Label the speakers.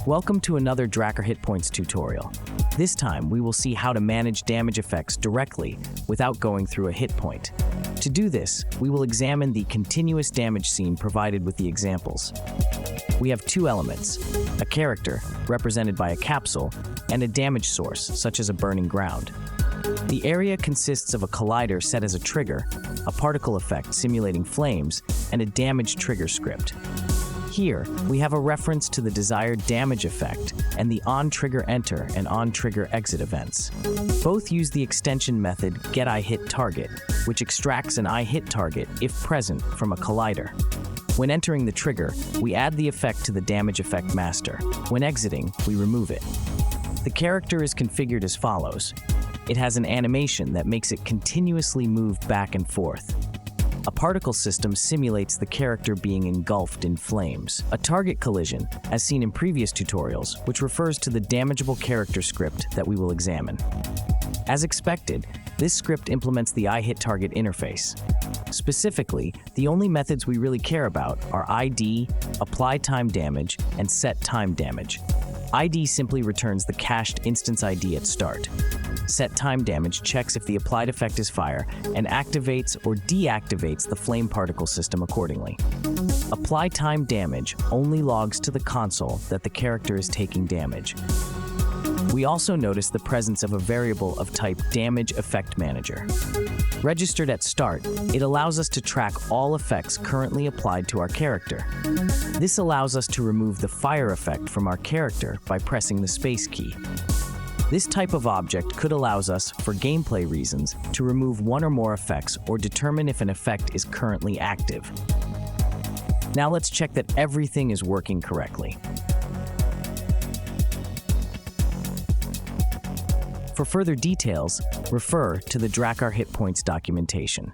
Speaker 1: Welcome to another Drakkar HitPoints tutorial. This time, we will see how to manage damage effects directly without going through a hit point. To do this, we will examine the continuous damage scene provided with the examples. We have two elements, a character, represented by a capsule, and a damage source, such as a burning ground. The area consists of a collider set as a trigger, a particle effect simulating flames, and a damage trigger script. Here, we have a reference to the desired damage effect and the on-trigger enter and on-trigger exit events. Both use the extension method getIHitTarget, which extracts an iHitTarget, if present, from a collider. When entering the trigger, we add the effect to the damage effect master. When exiting, we remove it. The character is configured as follows. It has an animation that makes it continuously move back and forth. A particle system simulates the character being engulfed in flames. A target collision, as seen in previous tutorials, which refers to the damageable character script that we will examine. As expected, this script implements the iHitTarget interface. Specifically, the only methods we really care about are ID, apply time damage, and set time damage. ID simply returns the cached instance ID at start. Set time damage checks if the applied effect is fire and activates or deactivates the flame particle system accordingly. Apply time damage only logs to the console that the character is taking damage. We also notice the presence of a variable of type Damage Effect Manager. Registered at start, it allows us to track all effects currently applied to our character. This allows us to remove the fire effect from our character by pressing the space key. This type of object could allow us, for gameplay reasons, to remove one or more effects or determine if an effect is currently active. Now let's check that everything is working correctly. For further details, refer to the Drakkar HitPoints documentation.